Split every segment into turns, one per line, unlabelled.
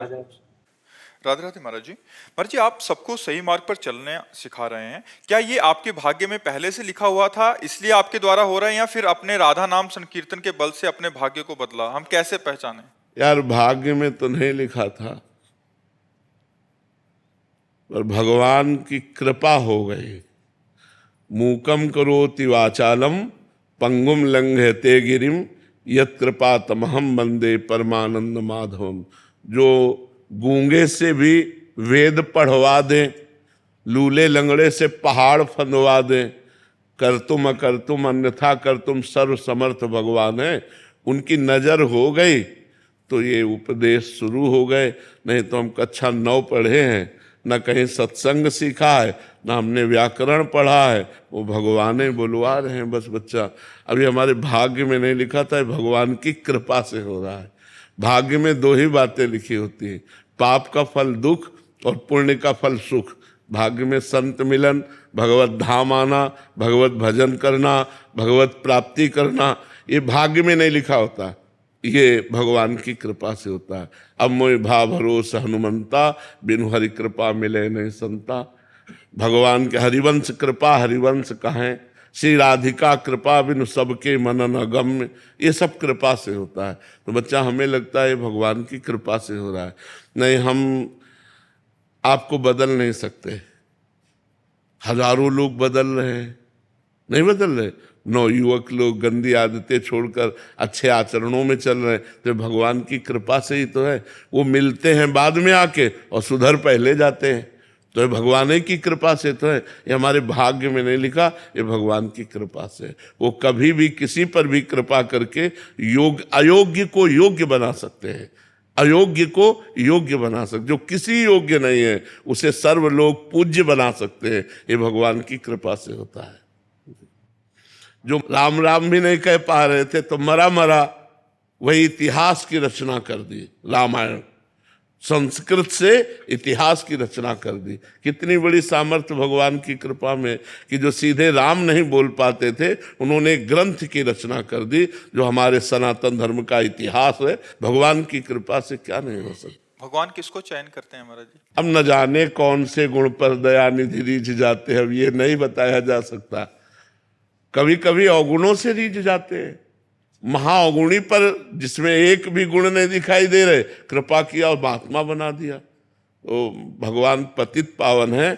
राधे राधे महाराज जी। महाराज जी, आप सबको सही मार्ग पर चलने सिखा रहे हैं। क्या ये आपके भाग्य में पहले से लिखा हुआ था, इसलिए आपके द्वारा हो रहा है, या फिर अपने राधा नाम संकीर्तन के बल से अपने भाग्य को बदला? हम कैसे पहचाने?
यार, भाग्य में तो नहीं लिखा था, पर भगवान की कृपा हो गई। मूकम करोति वाचालम पंगुम लंघयते गिरिम यत् कृपा तमहम वंदे परमानंद माधवम। जो गूंगे से भी वेद पढ़वा दें, लूले लंगड़े से पहाड़ फंदवा दें, कर तुम अकर तुम अन्यथा कर तुम सर्व समर्थ भगवान है, उनकी नजर हो गई तो ये उपदेश शुरू हो गए। नहीं तो हम कक्षा 9 पढ़े हैं, न कहीं सत्संग सीखा है, न हमने व्याकरण पढ़ा है, वो भगवान बुलवा रहे हैं बस बच्चा। अभी हमारे भाग्य में नहीं लिखा था, भगवान की कृपा से हो रहा है। भाग्य में 2 ही बातें लिखी होती हैं, पाप का फल दुख और पुण्य का फल सुख। भाग्य में संत मिलन, भगवत धाम आना, भगवत भजन करना, भगवत प्राप्ति करना, ये भाग्य में नहीं लिखा होता, ये भगवान की कृपा से होता है। अब मोहि भा भरोसा हनुमंता, बिनु हरि कृपा मिले नहीं संता। भगवान के हरिवंश कृपा, हरिवंश कहें, श्री राधिका कृपा बिनु सबके मनन अगम्य, ये सब कृपा से होता है। तो बच्चा, हमें लगता है भगवान की कृपा से हो रहा है। नहीं, हम आपको बदल नहीं सकते। हजारों लोग बदल रहे हैं, नहीं बदल रहे। नवयुवक लोग गंदी आदतें छोड़कर अच्छे आचरणों में चल रहे हैं, तो भगवान की कृपा से ही तो है। वो मिलते हैं बाद में आके और सुधर पहले जाते हैं, तो ये भगवान ही की कृपा से तो है। ये हमारे भाग्य में नहीं लिखा, ये भगवान की कृपा से। वो कभी भी किसी पर भी कृपा करके अयोग्य को योग्य बना सकते हैं, अयोग्य को योग्य बना सकते। जो किसी योग्य नहीं है उसे सर्व लोग पूज्य बना सकते हैं, ये भगवान की कृपा से होता है। जो राम राम भी नहीं कह पा रहे थे तो मरा मरा वही इतिहास की रचना कर दी। रामायण संस्कृत से इतिहास की रचना कर दी। कितनी बड़ी सामर्थ्य भगवान की कृपा में कि जो सीधे राम नहीं बोल पाते थे, उन्होंने ग्रंथ की रचना कर दी जो हमारे सनातन धर्म का इतिहास है। भगवान की कृपा से क्या नहीं हो सकता।
भगवान किसको चयन करते हैं महाराज जी?
अब न जाने कौन से गुण पर दया निधि रीझ जाते हैं, अब ये नहीं बताया जा सकता। कभी कभी अवगुणों से रीझ जाते हैं, महाअवगुणी पर जिसमें एक भी गुण नहीं दिखाई दे रहे, कृपा किया और महात्मा बना दिया। तो भगवान पतित पावन है।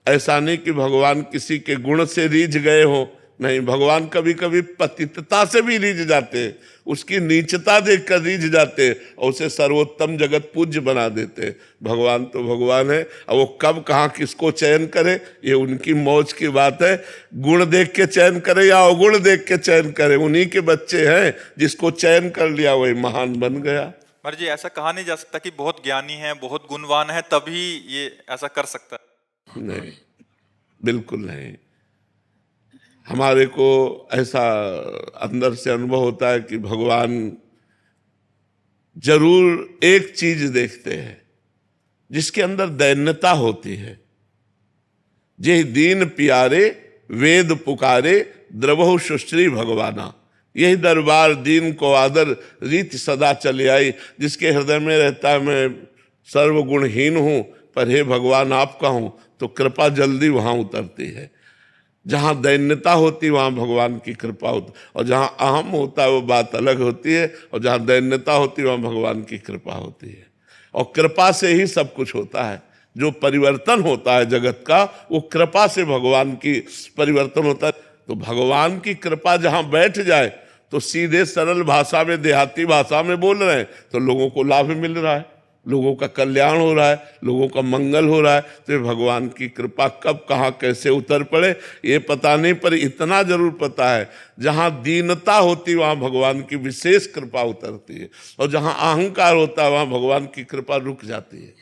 ऐसा नहीं कि भगवान किसी के गुण से रीझ गए हो, नहीं, भगवान कभी कभी पतितता से भी रीझ जाते हैं, उसकी नीचता देखकर रीझ जाते हैं और उसे सर्वोत्तम जगत पूज्य बना देते हैं। भगवान तो भगवान है, और वो कब कहाँ किसको चयन करे ये उनकी मौज की बात है। गुण देख के चयन करे या अवगुण देख के चयन करे, उन्हीं के बच्चे हैं। जिसको चयन कर लिया वही महान बन गया।
महाराज जी, ऐसा कहा नहीं जा सकता कि बहुत ज्ञानी है, बहुत गुणवान है तभी ये ऐसा कर सकता है?
नहीं, बिल्कुल नहीं। हमारे को ऐसा अंदर से अनुभव होता है कि भगवान जरूर एक चीज देखते हैं जिसके अंदर दैन्यता होती है। जे दीन प्यारे वेद पुकारे द्रवहु सुश्री भगवाना, यही दरबार दीन को आदर रीत सदा चले आई। जिसके हृदय में रहता है मैं सर्वगुणहीन हूं, पर हे भगवान आपका हूं, तो कृपा जल्दी वहां उतरती है। जहाँ दैन्यता होती वहाँ भगवान की कृपा होती, और जहाँ अहम होता है वो बात अलग होती है, और जहाँ दैन्यता होती है वहाँ भगवान की कृपा होती है। और कृपा से ही सब कुछ होता है। जो परिवर्तन होता है जगत का, वो कृपा से भगवान की परिवर्तन होता है। तो भगवान की कृपा जहाँ बैठ जाए तो सीधे सरल भाषा में, देहाती भाषा में बोल रहे हैं तो लोगों को लाभ मिल रहा है, लोगों का कल्याण हो रहा है, लोगों का मंगल हो रहा है। तो भगवान की कृपा कब कहाँ कैसे उतर पड़े ये पता नहीं, पर इतना जरूर पता है जहाँ दीनता होती वहाँ भगवान की विशेष कृपा उतरती है, और जहाँ अहंकार होता है वहाँ भगवान की कृपा रुक जाती है।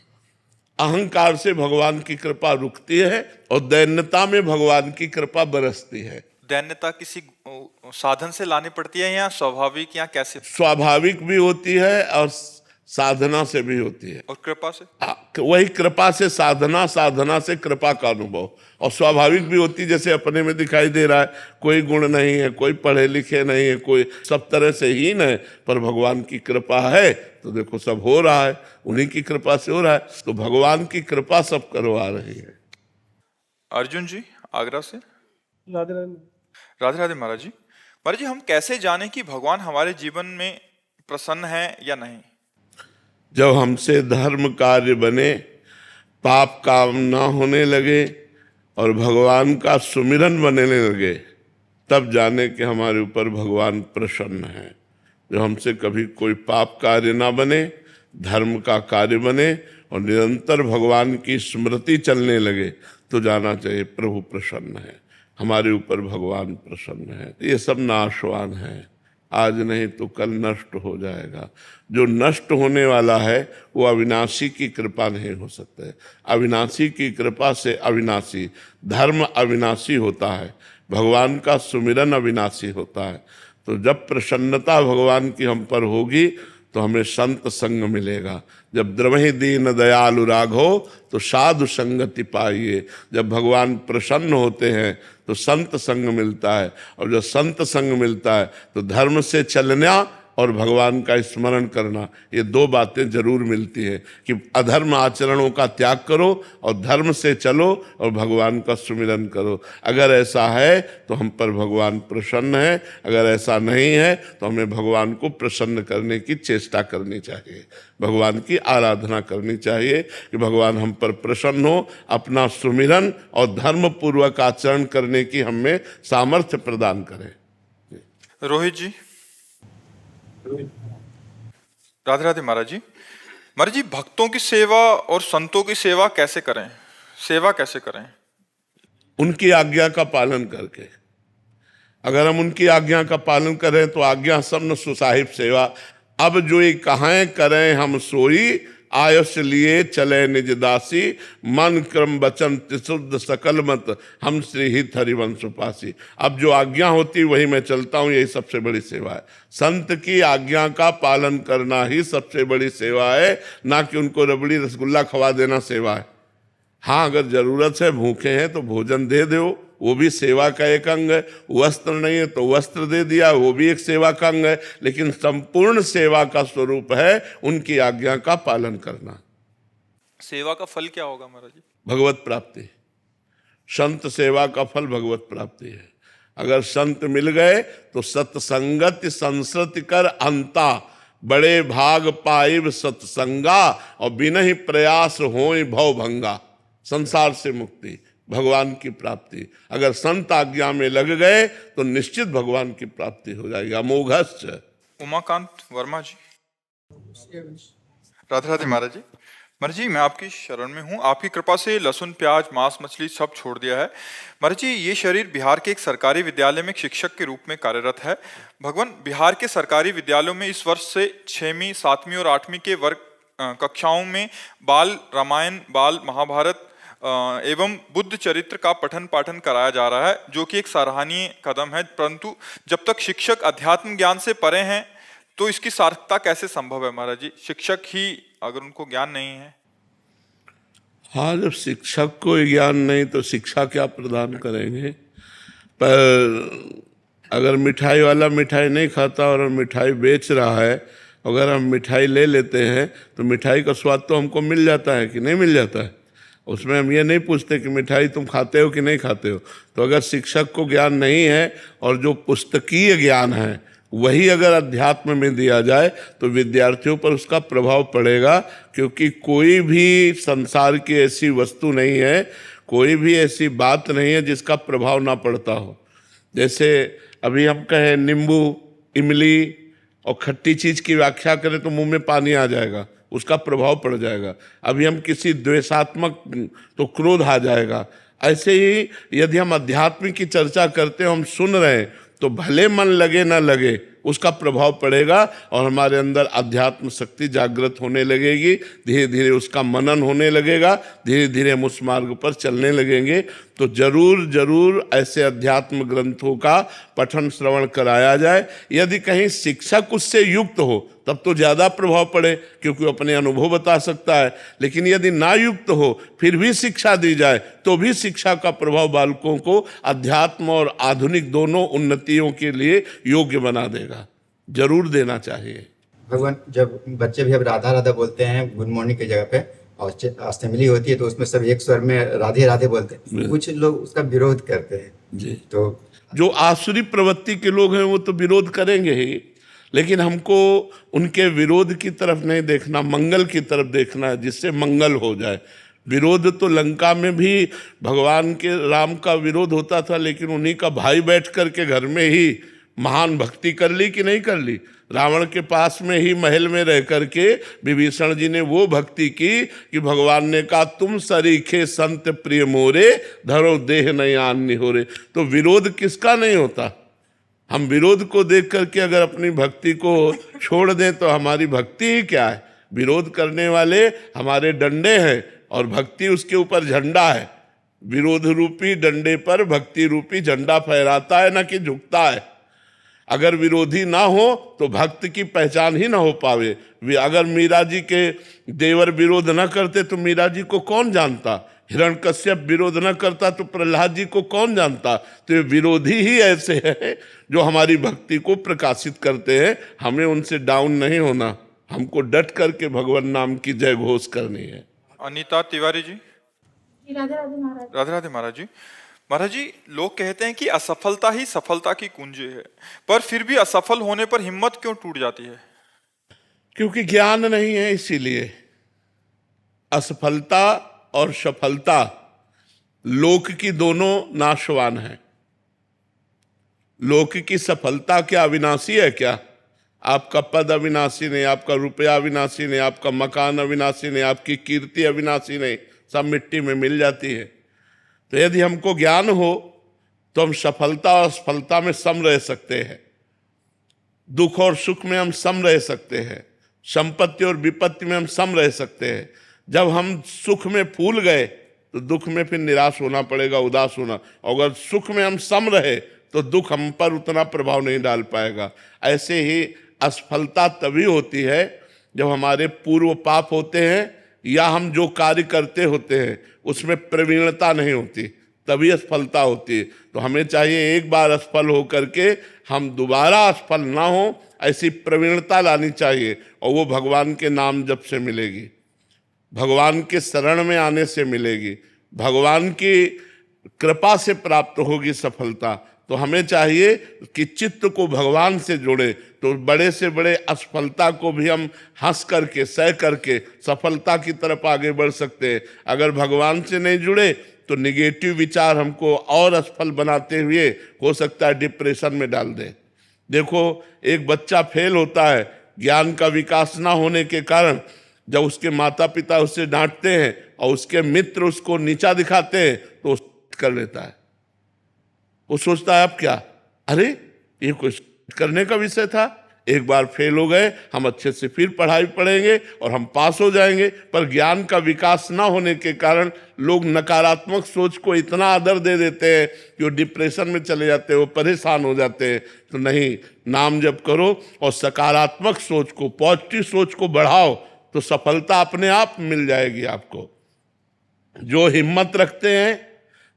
अहंकार से भगवान की कृपा रुकती है और दैन्यता में भगवान की कृपा बरसती है।
दैन्यता किसी साधन से लानी पड़ती है या स्वाभाविक, या कैसे?
स्वाभाविक भी होती है और साधना से भी होती है।
और कृपा से?
वही कृपा से साधना, साधना से कृपा का अनुभव। और स्वाभाविक भी होती, जैसे अपने में दिखाई दे रहा है, कोई गुण नहीं है, कोई पढ़े लिखे नहीं है, कोई सब तरह से हीन है, पर भगवान की कृपा है तो देखो सब हो रहा है, उन्हीं की कृपा से हो रहा है। तो भगवान की कृपा सब करवा रही है।
अर्जुन जी आगरा से।
राधे राधे।
राधे राधे महाराज जी। महाराज जी, हम कैसे जाने कि भगवान हमारे जीवन में प्रसन्न है या नहीं?
जब हमसे धर्म कार्य बने, पाप काम ना होने लगे और भगवान का सुमिरन बनने लगे, तब जाने कि हमारे ऊपर भगवान प्रसन्न है। जब हमसे कभी कोई पाप कार्य ना बने, धर्म का कार्य बने और निरंतर भगवान की स्मृति चलने लगे, तो जाना चाहिए प्रभु प्रसन्न है, हमारे ऊपर भगवान प्रसन्न है। ये सब नाशवान है, आज नहीं तो कल नष्ट हो जाएगा। जो नष्ट होने वाला है वो अविनाशी की कृपा नहीं हो सकता है। अविनाशी की कृपा से अविनाशी, धर्म अविनाशी होता है, भगवान का सुमिरन अविनाशी होता है। तो जब प्रसन्नता भगवान की हम पर होगी तो हमें संत संग मिलेगा। जब द्रवहि दीन दयालु राघो तो साधु संगति पाइए। जब भगवान प्रसन्न होते हैं तो संत संग मिलता है, और जब संत संग मिलता है तो धर्म से चलना और भगवान का स्मरण करना, ये दो बातें जरूर मिलती हैं कि अधर्म आचरणों का त्याग करो और धर्म से चलो और भगवान का सुमिरन करो। अगर ऐसा है तो हम पर भगवान प्रसन्न है, अगर ऐसा नहीं है तो हमें भगवान को प्रसन्न करने की चेष्टा करनी चाहिए, भगवान की आराधना करनी चाहिए कि भगवान हम पर प्रसन्न हो, अपना सुमिरन और धर्म पूर्वक आचरण करने की हमें सामर्थ्य प्रदान करें।
रोहित जी। राधे राधे महाराज जी। महाराज जी, भक्तों की सेवा और संतों की सेवा कैसे करें? सेवा कैसे करें?
उनकी आज्ञा का पालन करके। अगर हम उनकी आज्ञा का पालन करें तो आज्ञा सब न सुसाहिब सेवा। अब जो ये कहाँ करें हम सोई, आयुष लिए चले निज दासी, मन क्रम वचन त्रिशुद्ध सकल मत, हम श्री हित हरिवंश उपासी। अब जो आज्ञा होती वही मैं चलता हूँ, यही सबसे बड़ी सेवा है। संत की आज्ञा का पालन करना ही सबसे बड़ी सेवा है, ना कि उनको रबड़ी रसगुल्ला खवा देना सेवा है। हाँ, अगर जरूरत है, भूखे हैं तो भोजन दे दो, वो भी सेवा का एक अंग है। वस्त्र नहीं है तो वस्त्र दे दिया, वो भी एक सेवा का अंग है। लेकिन संपूर्ण सेवा का स्वरूप है उनकी आज्ञा का पालन करना।
सेवा का फल क्या होगा महाराज जी?
भगवत प्राप्ति। संत सेवा का फल भगवत प्राप्ति है। अगर संत मिल गए तो सत्संगति संसृति कर अंता, बड़े भाग पाइब सत्संगा, और बिना ही प्रयास होय भव भंगा। संसार से मुक्ति, भगवान की प्राप्ति। अगर संत आज्ञा में लग गए तो निश्चित भगवान की प्राप्ति हो जाएगी। अमोघश्च।
उमाकांत वर्मा जी। राधे राधे महाराज जी। महाराज जी, मैं आपकी शरण में हूँ। आपकी कृपा से लहसुन प्याज मांस मछली सब छोड़ दिया है। महाराज जी, ये शरीर बिहार के एक सरकारी विद्यालय में एक शिक्षक के रूप में कार्यरत है। भगवान, बिहार के सरकारी विद्यालयों में इस वर्ष से 6वीं 7वीं और 8वीं के वर्ग कक्षाओं में बाल रामायण, बाल महाभारत एवं बुद्ध चरित्र का पठन पाठन कराया जा रहा है, जो कि एक सराहनीय कदम है। परंतु जब तक शिक्षक अध्यात्म ज्ञान से परे हैं तो इसकी सार्थकता कैसे संभव है महाराज जी? शिक्षक ही अगर उनको ज्ञान नहीं है।
हाँ, जब शिक्षक को ज्ञान नहीं तो शिक्षा क्या प्रदान करेंगे? पर अगर मिठाई वाला मिठाई नहीं खाता और मिठाई बेच रहा है, अगर हम मिठाई ले लेते हैं तो मिठाई का स्वाद तो हमको मिल जाता है कि नहीं मिल जाता है? उसमें हम ये नहीं पूछते कि मिठाई तुम खाते हो कि नहीं खाते हो। तो अगर शिक्षक को ज्ञान नहीं है और जो पुस्तकीय ज्ञान है वही अगर अध्यात्म में दिया जाए तो विद्यार्थियों पर उसका प्रभाव पड़ेगा। क्योंकि कोई भी संसार की ऐसी वस्तु नहीं है, कोई भी ऐसी बात नहीं है जिसका प्रभाव ना पड़ता हो। जैसे अभी हम कहें नींबू, इमली और खट्टी चीज की व्याख्या करें तो मुंह में पानी आ जाएगा, उसका प्रभाव पड़ जाएगा। अभी हम किसी द्वेषात्मक तो क्रोध आ जाएगा। ऐसे ही यदि हम अध्यात्म की चर्चा करते हैं, हम सुन रहे हैं, तो भले मन लगे ना लगे उसका प्रभाव पड़ेगा और हमारे अंदर अध्यात्म शक्ति जागृत होने लगेगी। धीरे धीरे उसका मनन होने लगेगा, धीरे धीरे हम उस मार्ग पर चलने लगेंगे। तो जरूर जरूर ऐसे अध्यात्म ग्रंथों का पठन श्रवण कराया जाए। यदि कहीं शिक्षक उससे युक्त हो तब तो ज़्यादा प्रभाव पड़े, क्योंकि वो अपने अनुभव बता सकता है। लेकिन यदि ना युक्त हो फिर भी शिक्षा दी जाए तो भी शिक्षा का प्रभाव बालकों को अध्यात्म और आधुनिक दोनों उन्नतियों के लिए योग्य बना देगा। जरूर देना चाहिए।
भगवान जब बच्चे भी अब राधा राधा बोलते हैं गुड मॉर्निंग की जगह पे, और असेंबली होती है तो उसमें सब एक स्वर में राधे राधे बोलते हैं, कुछ लोग उसका विरोध करते हैं।
जी।
तो
जो आसुरी प्रवृत्ति के लोग हैं वो तो विरोध करेंगे ही, लेकिन हमको उनके विरोध की तरफ नहीं देखना, मंगल की तरफ देखना है, जिससे मंगल हो जाए। विरोध तो लंका में भी भगवान के राम का विरोध होता था, लेकिन उन्हीं का भाई बैठ करके घर में ही महान भक्ति कर ली कि नहीं कर ली। रावण के पास में ही महल में रह करके विभीषण जी ने वो भक्ति की कि भगवान ने कहा तुम सरीखे संत प्रिय मोरे, धरो देह नहीं आन्नी हो रे। तो विरोध किसका नहीं होता। हम विरोध को देख करके अगर अपनी भक्ति को छोड़ दें तो हमारी भक्ति ही क्या है। विरोध करने वाले हमारे डंडे हैं और भक्ति उसके ऊपर झंडा है। विरोध रूपी डंडे पर भक्ति रूपी झंडा फहराता है, ना कि झुकता है। अगर विरोधी ना हो तो भक्त की पहचान ही ना हो पावे। अगर मीरा जी के देवर विरोध न करते तो मीरा जी को कौन जानता। हिरण्यकश्यप विरोध न करता तो प्रहलाद जी को कौन जानता। तो ये विरोधी ही ऐसे हैं जो हमारी भक्ति को प्रकाशित करते हैं। हमें उनसे डाउन नहीं होना, हमको डट करके भगवान नाम की जय घोष करनी है।
अनीता तिवारी जी।
राधे राधे महाराज।
राधे राधे महाराज जी। महाराज जी, लोग कहते हैं कि असफलता ही सफलता की कुंजी है, पर फिर भी असफल होने पर हिम्मत क्यों टूट जाती है?
क्योंकि ज्ञान नहीं है। इसीलिए असफलता और सफलता लोक की दोनों नाशवान है। लोक की सफलता क्या अविनाशी है क्या? आपका पद अविनाशी नहीं, आपका रुपया अविनाशी नहीं, आपका मकान अविनाशी नहीं, आपकी कीर्ति अविनाशी नहीं, सब मिट्टी में मिल जाती है। तो यदि हमको ज्ञान हो तो हम सफलता और असफलता में सम रह सकते हैं, दुख और सुख में हम सम रह सकते हैं, संपत्ति और विपत्ति में हम सम रह सकते हैं। जब हम सुख में फूल गए तो दुख में फिर निराश होना पड़ेगा, उदास होना। अगर सुख में हम सम रहे तो दुख हम पर उतना प्रभाव नहीं डाल पाएगा। ऐसे ही असफलता तभी होती है जब हमारे पूर्व पाप होते हैं या हम जो कार्य करते होते हैं उसमें प्रवीणता नहीं होती, तभी असफलता होती है। तो हमें चाहिए एक बार असफल हो करके हम दोबारा असफल ना हो, ऐसी प्रवीणता लानी चाहिए। और वो भगवान के नाम जप से मिलेगी, भगवान के शरण में आने से मिलेगी, भगवान की कृपा से प्राप्त होगी सफलता। तो हमें चाहिए कि चित्त को भगवान से जोड़े, तो बड़े से बड़े असफलता को भी हम हंस करके सह करके सफलता की तरफ आगे बढ़ सकते हैं। अगर भगवान से नहीं जुड़े तो निगेटिव विचार हमको और असफल बनाते हुए हो सकता है डिप्रेशन में डाल दे। देखो, एक बच्चा फेल होता है ज्ञान का विकास ना होने के कारण। जब उसके माता पिता उससे डांटते हैं और उसके मित्र उसको नीचा दिखाते हैं तो वो कर लेता है। वो सोचता है अब क्या, अरे ये कुछ करने का विषय था, एक बार फेल हो गए, हम अच्छे से फिर पढ़ाई पढ़ेंगे और हम पास हो जाएंगे। पर ज्ञान का विकास ना होने के कारण लोग नकारात्मक सोच को इतना आदर दे देते हैं कि वो डिप्रेशन में चले जाते हैं, वो परेशान हो जाते हैं। तो नहीं, नाम जप करो और सकारात्मक सोच को, पॉजिटिव सोच को बढ़ाओ, तो सफलता अपने आप मिल जाएगी आपको। जो हिम्मत रखते हैं,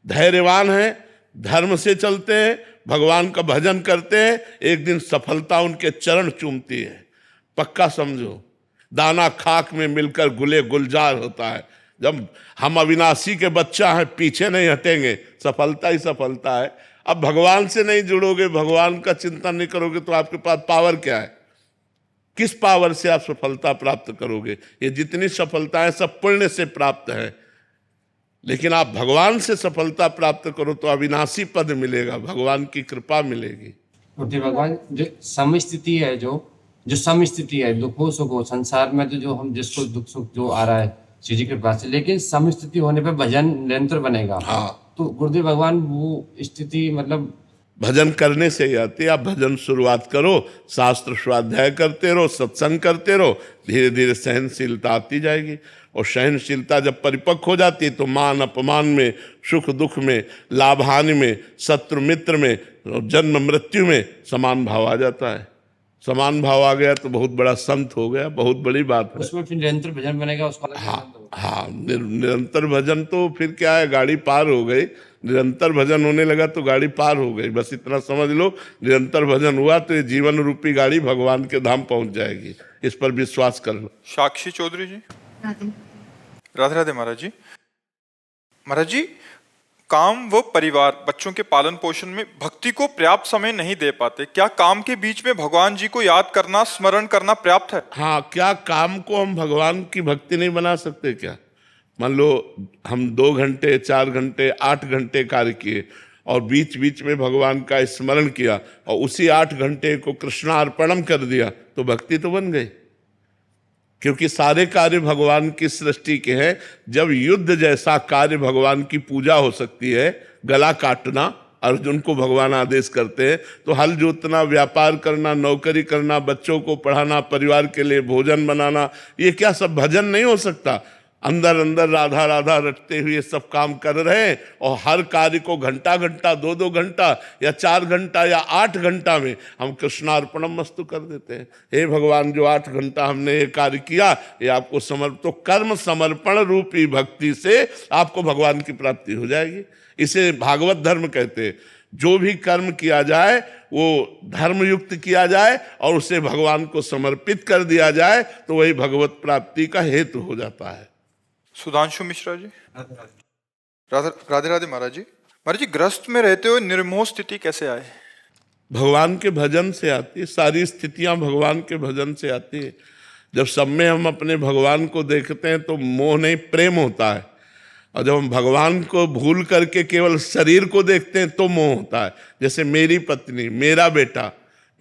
धैर्यवान हैं, धर्म से चलते हैं, भगवान का भजन करते हैं, एक दिन सफलता उनके चरण चूमती है। पक्का समझो, दाना खाक में मिलकर गुले गुलजार होता है। जब हम अविनाशी के बच्चा हैं, पीछे नहीं हटेंगे, सफलता ही सफलता है। अब भगवान से नहीं जुड़ोगे, भगवान का चिंतन नहीं करोगे तो आपके पास पावर क्या है? किस पावर से आप सफलता प्राप्त करोगे? ये जितनी सफलताएं सब पुण्य से प्राप्त है, लेकिन आप भगवान से सफलता प्राप्त करो तो अविनाशी पद मिलेगा, भगवान की कृपा मिलेगी।
मूर्ति भगवान जो समस्थिति है, जो समस्थिति है, दुखों सुखों संसार में, तो जो हम जिसको दुख सुख जो आ रहा है श्री जी की कृपा से, लेकिन समस्थिति होने पे भजन निरंतर बनेगा।
हाँ,
तो गुरुदेव भगवान वो स्थिति मतलब
भजन करने से ही आती है। आप भजन शुरुआत करो, शास्त्र स्वाध्याय करते रहो, सत्संग करते रहो, धीरे धीरे सहनशीलता आती जाएगी। और सहनशीलता जब परिपक्व हो जाती है तो मान अपमान में, सुख दुख में, लाभ हानि में, शत्रु मित्र में, जन्म मृत्यु में समान भाव आ जाता है। समान भाव आ गया तो बहुत बड़ा संत हो गया, बहुत बड़ी बात है।
उसमें फिर निरंतर भजन बनेगा उसका।
हाँ, निरंतर भजन तो फिर क्या है, गाड़ी पार हो गई। निरंतर भजन होने लगा तो गाड़ी पार हो गई, बस इतना समझ लो। निरंतर भजन हुआ तो ये जीवन रूपी गाड़ी भगवान के धाम पहुंच जाएगी। इस पर विश्वास कर लो।
साक्षी चौधरी जी।
राधे
राधे राधे महाराज जी। महाराज जी, काम व परिवार बच्चों के पालन पोषण में भक्ति को पर्याप्त समय नहीं दे पाते, क्या काम के बीच में भगवान जी को याद करना, स्मरण करना पर्याप्त है?
हाँ, क्या काम को हम भगवान की भक्ति नहीं बना सकते क्या? मान लो हम 2 घंटे 4 घंटे 8 घंटे कार्य किए और बीच बीच में भगवान का स्मरण किया और उसी 8 घंटे को कृष्णार्पणम कर दिया, तो भक्ति तो बन गई। क्योंकि सारे कार्य भगवान की सृष्टि के हैं। जब युद्ध जैसा कार्य भगवान की पूजा हो सकती है, गला काटना अर्जुन को भगवान आदेश करते हैं, तो हल जोतना, व्यापार करना, नौकरी करना, बच्चों को पढ़ाना, परिवार के लिए भोजन बनाना, ये क्या सब भजन नहीं हो सकता? अंदर अंदर राधा राधा रटते हुए सब काम कर रहे हैं और हर कार्य को घंटा घंटा 2-2 घंटा या 4 घंटा या 8 घंटा में हम कृष्णार्पणम मस्तु कर देते हैं। हे भगवान, जो 8 घंटा हमने ये कार्य किया, ये आपको तो कर्म समर्पण रूपी भक्ति से आपको भगवान की प्राप्ति हो जाएगी। इसे भागवत धर्म कहते हैं। जो भी कर्म किया जाए वो धर्मयुक्त किया जाए और उसे भगवान को समर्पित कर दिया जाए, तो वही भगवत प्राप्ति का हेतु हो जाता है।
सुधांशु मिश्रा जी। राधे राधे महाराज जी। महाराज जी, ग्रस्त में रहते हुए निर्मोह स्थिति कैसे आए?
भगवान के भजन से आती है। सारी स्थितियां भगवान के भजन से आती है। जब सब में हम अपने भगवान को देखते हैं तो मोह नहीं, प्रेम होता है। और जब हम भगवान को भूल करके केवल शरीर को देखते हैं तो मोह होता है। जैसे मेरी पत्नी, मेरा बेटा,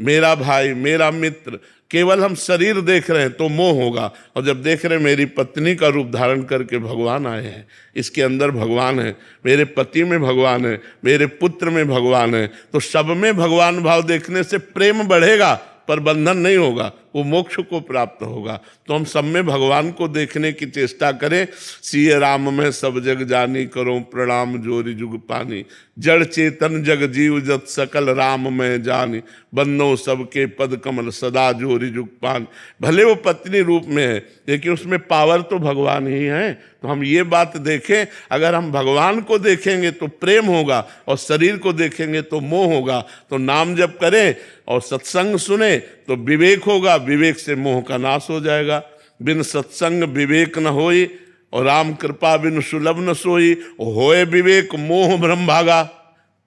मेरा भाई, मेरा मित्र, केवल हम शरीर देख रहे हैं तो मोह होगा। और जब देख रहे हैं मेरी पत्नी का रूप धारण करके भगवान आए हैं, इसके अंदर भगवान है, मेरे पति में भगवान है, मेरे पुत्र में भगवान है, तो सब में भगवान भाव देखने से प्रेम बढ़ेगा, पर बंधन नहीं होगा, वो मोक्ष को प्राप्त होगा। तो हम सब में भगवान को देखने की चेष्टा करें। सिय राम में सब जग जानी, करो प्रणाम जोरी जुग पानी, जड़ चेतन जग जीव जत सकल राम में जानी, बन्नो सबके पद कमल सदा जोरी जुग पान। भले वो पत्नी रूप में है, लेकिन उसमें पावर तो भगवान ही है। तो हम ये बात देखें, अगर हम भगवान को देखेंगे तो प्रेम होगा और शरीर को देखेंगे तो मोह होगा। तो नाम जप करें और सत्संग सुने तो विवेक होगा, विवेक से मोह का नाश हो जाएगा। बिन सत्संग विवेक न होई और राम कृपा बिन सुलभ न सोई, होए विवेक मोह भ्रम भागा।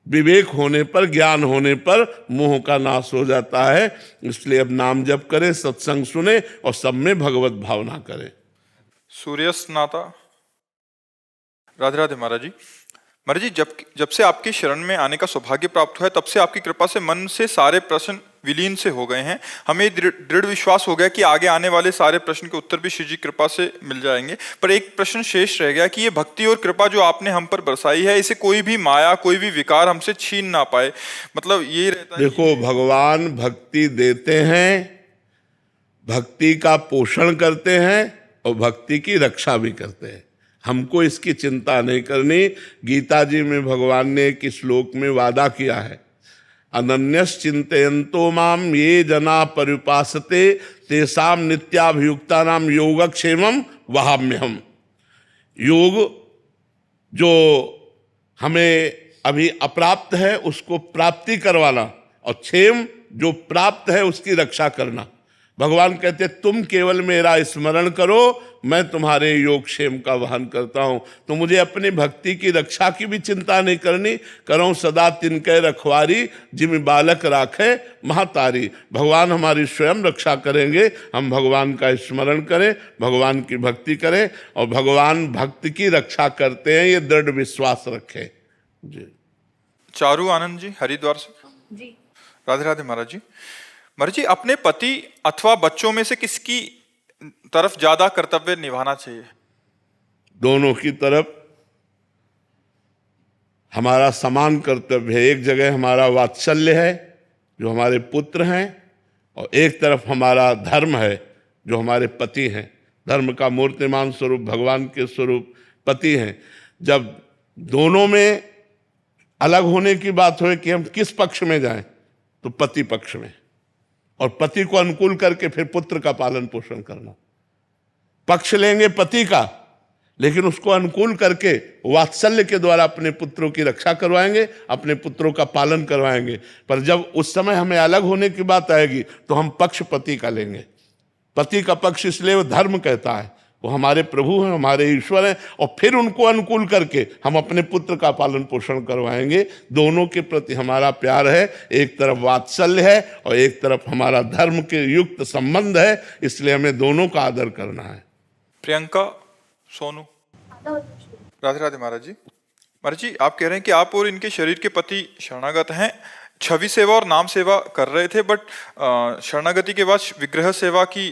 विवेक होने पर, ज्ञान होने पर मोह का नाश हो जाता है। इसलिए अब नाम जप करें, सत्संग सुने और सब में भगवत भावना करें।
सूर्यस्नाता। राधे राधे महाराज जी। महाराज जी, जब से आपकी शरण में आने का सौभाग्य प्राप्त हुआ है, तब से आपकी कृपा से मन से सारे प्रश्न विलीन से हो गए हैं। हमें दृढ़ विश्वास हो गया कि आगे आने वाले सारे प्रश्न के उत्तर भी श्री जी कृपा से मिल जाएंगे। पर एक प्रश्न शेष रह गया कि ये भक्ति और कृपा जो आपने हम पर बरसाई है, इसे कोई भी माया, कोई भी विकार हमसे छीन ना पाए। मतलब ये रहता है।
देखो, भगवान भक्ति देते हैं, भक्ति का पोषण करते हैं और भक्ति की रक्षा भी करते हैं। हमको इसकी चिंता नहीं करनी। गीता जी में भगवान ने एक श्लोक में वादा किया है, अनन्यस चिंतयन्तो माम ये जना परिपासते तेषाम नित्याभियुक्तानाम योगक्षेमम वहाम्यहम। योग जो हमें अभी अप्राप्त है उसको प्राप्ति करवाना और क्षेम जो प्राप्त है उसकी रक्षा करना। भगवान कहते तुम केवल मेरा स्मरण करो, मैं तुम्हारे योगक्षेम का वहन करता हूं। तो मुझे अपनी भक्ति की रक्षा की भी चिंता नहीं करनी। करो सदा तिनके रखवारी, जिम बालक राखे महातारी। भगवान हमारी स्वयं रक्षा करेंगे। हम भगवान का स्मरण करें, भगवान की भक्ति करें और भगवान भक्त की रक्षा करते हैं, ये दृढ़ विश्वास रखें जी।
चारू आनंद जी, हरिद्वार से।
जी।
राधे राधे महाराज जी। महाराज जी, अपने पति अथवा बच्चों में से किसकी तरफ ज्यादा कर्तव्य निभाना चाहिए?
दोनों की तरफ हमारा समान कर्तव्य है। एक जगह हमारा वात्सल्य है जो हमारे पुत्र हैं, और एक तरफ हमारा धर्म है जो हमारे पति हैं। धर्म का मूर्तिमान स्वरूप भगवान के स्वरूप पति हैं। जब दोनों में अलग होने की बात हो कि हम किस पक्ष में जाएं, तो पति पक्ष में, और पति को अनुकूल करके फिर पुत्र का पालन पोषण करना। पक्ष लेंगे पति का, लेकिन उसको अनुकूल करके वात्सल्य के द्वारा अपने पुत्रों की रक्षा करवाएंगे, अपने पुत्रों का पालन करवाएंगे। पर जब उस समय हमें अलग होने की बात आएगी तो हम पक्ष पति का लेंगे। पति का पक्ष इसलिए वो धर्म कहता है, वो हमारे प्रभु हैं, हमारे ईश्वर हैं, और फिर उनको अनुकूल करके हम अपने पुत्र का पालन पोषण करवाएंगे। दोनों के प्रति हमारा प्यार है, एक तरफ वात्सल्य है और एक तरफ हमारा धर्म के युक्त संबंध है, इसलिए हमें दोनों का आदर करना है।
प्रियंका, सोनू, राधे राधे महाराज जी। महाराज जी, आप कह रहे हैं कि आप और इनके शरीर के पति शरणागत हैं, छवि सेवा और नाम सेवा कर रहे थे, बट शरणागति के बाद विग्रह सेवा की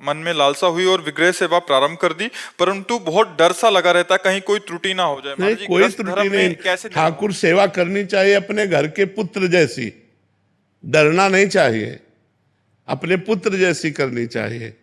मन में लालसा हुई और विग्रह सेवा प्रारंभ कर दी, परंतु बहुत डर सा लगा रहता है कहीं कोई त्रुटि ना हो जाए।
नहीं, कोई त्रुटि नहीं।
कैसे
ठाकुर सेवा करनी चाहिए अपने घर के पुत्र जैसी, डरना नहीं चाहिए, अपने पुत्र जैसी करनी चाहिए।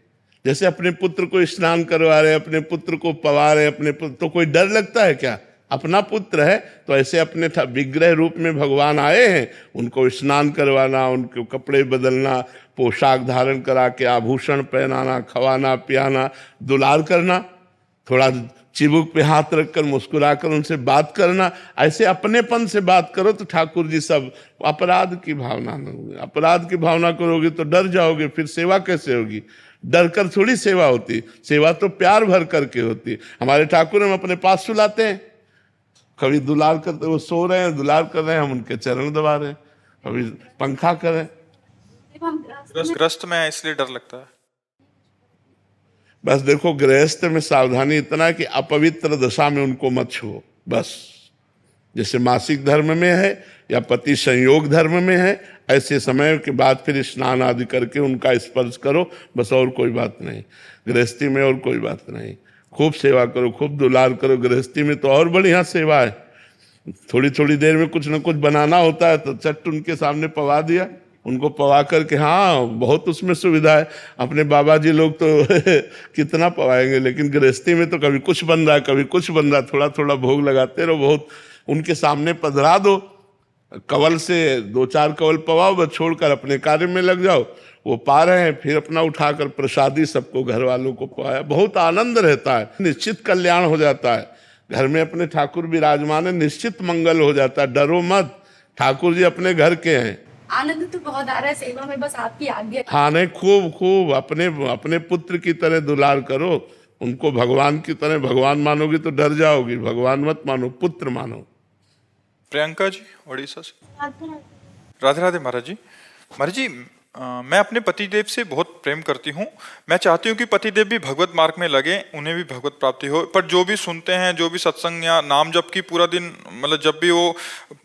जैसे अपने पुत्र को स्नान करवा रहे, अपने पुत्र को पवा रहे, अपने पुत्र, तो कोई डर लगता है क्या? अपना पुत्र है तो ऐसे अपने विग्रह रूप में भगवान आए हैं, उनको स्नान करवाना, उनको कपड़े बदलना, पोशाक धारण करा के आभूषण पहनाना, खवाना पियाना, दुलार करना, थोड़ा चिबुक पे हाथ रखकर मुस्कुराकर उनसे बात करना, ऐसे अपनेपन से बात करो तो ठाकुर जी सब अपराध की भावना में होगी। अपराध की भावना करोगे तो डर जाओगे, फिर सेवा कैसे होगी? डर कर थोड़ी सेवा होती, सेवा तो प्यार भर करके होती। हमारे ठाकुर हम अपने पास सुलाते हैं, कभी दुलार करते, वो सो रहे हैं दुलार कर रहे हैं, हम उनके चरण दबा रहे हैं, कभी पंखा कर रहे हैं।
ग्रस्त में है इसलिए डर लगता है।
बस देखो, गृहस्थ में सावधानी इतना है कि अपवित्र दशा में उनको मत छुओ, बस। जैसे मासिक धर्म में है या पति संयोग धर्म में है, ऐसे समय के बाद फिर स्नान आदि करके उनका स्पर्श करो, बस, और कोई बात नहीं। गृहस्थी में और कोई बात नहीं। खूब सेवा करो, खूब दुलार करो। गृहस्थी में तो और बढ़िया सेवा है, थोड़ी थोड़ी देर में कुछ ना कुछ बनाना होता है तो चट उनके सामने पवा दिया, उनको पवा करके, हाँ बहुत उसमें सुविधा है। अपने बाबा जी लोग तो कितना पवाएंगे, लेकिन गृहस्थी में तो कभी कुछ बन रहा है, कभी कुछ बन रहा है, थोड़ा थोड़ा भोग लगाते रहो, बहुत उनके सामने पधरा दो, कवल से 2-4 कवल पवाओ, बस छोड़कर अपने कार्य में लग जाओ। वो पा रहे हैं, फिर अपना उठाकर प्रसादी सबको घर वालों को पवाया, बहुत आनंद रहता है, निश्चित कल्याण हो जाता है। घर में अपने ठाकुर विराजमान है, निश्चित मंगल हो जाता है। डरो मत, ठाकुर जी अपने घर के हैं।
आनंद तो बहुत आ रहा है सेवा में, बस आपकी आज्ञा।
हाँ, नहीं, खूब खूब अपने पुत्र की तरह दुलार करो, उनको भगवान की तरह। भगवान मानोगी तो डर जाओगी, भगवान मत मानो, पुत्र मानो।
प्रियंका जी, उड़ीसा से। राधे राधे महाराज जी। महाराज जी, मैं अपने पतिदेव से बहुत प्रेम करती हूँ। मैं चाहती हूँ कि पतिदेव भी भगवत मार्ग में लगे, उन्हें भी भगवत प्राप्ति हो, पर जो भी सुनते हैं, जो भी सत्संग या नाम जप की पूरा दिन, मतलब जब भी वो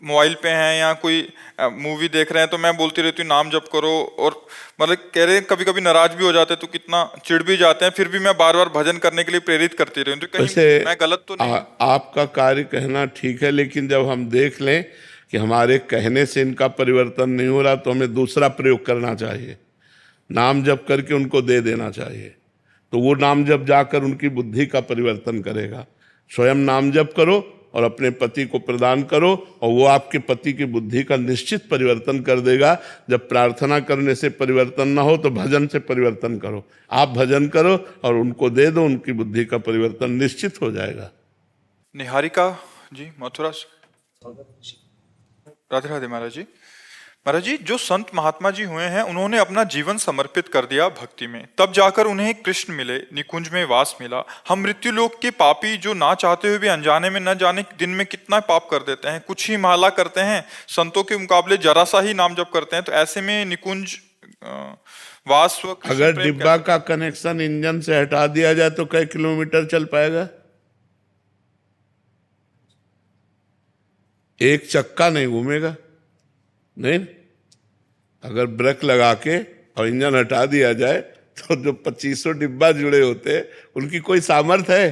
मोबाइल पे हैं या कोई मूवी देख रहे हैं तो मैं बोलती रहती हूँ नाम जप करो, और मतलब कह रहे हैं कभी कभी नाराज भी हो जाते हैं तो कितना चिढ़ भी जाते हैं, फिर भी मैं बार बार भजन करने के लिए प्रेरित करती रही हूँ। तो कहीं मैं गलत तो नहीं?
आपका कार्य कहना ठीक है, लेकिन जब हम देख लें कि हमारे कहने से इनका परिवर्तन नहीं हो रहा तो हमें दूसरा प्रयोग करना चाहिए, नाम जप करके उनको दे देना चाहिए, तो वो नाम जप जाकर उनकी बुद्धि का परिवर्तन करेगा। स्वयं नाम जप करो और अपने पति को प्रदान करो, और वो आपके पति की बुद्धि का निश्चित परिवर्तन कर देगा। जब प्रार्थना करने से परिवर्तन ना हो तो भजन से परिवर्तन करो। आप भजन करो और उनको दे दो, उनकी बुद्धि का परिवर्तन निश्चित हो जाएगा।
निहारिका जी, मथुरा से। राधे राधे महाराज जी। महाराज जी, जो संत महात्मा जी हुए हैं उन्होंने अपना जीवन समर्पित कर दिया भक्ति में, तब जाकर उन्हें कृष्ण मिले, निकुंज में वास मिला। हम मृत्यु लोक के पापी जो ना चाहते हुए भी अनजाने में न जाने दिन में कितना पाप कर देते हैं, कुछ ही माला करते हैं, संतों के मुकाबले जरा सा ही नाम जप करते हैं, तो ऐसे में निकुंज वास व
अगर डिब्बा का कनेक्शन इंजन से हटा दिया जाए तो कई किलोमीटर चल पाएगा? एक चक्का नहीं घूमेगा, नहीं। अगर ब्रेक लगा के और इंजन हटा दिया जाए तो जो 2500 डिब्बा जुड़े होते हैं उनकी कोई सामर्थ्य है?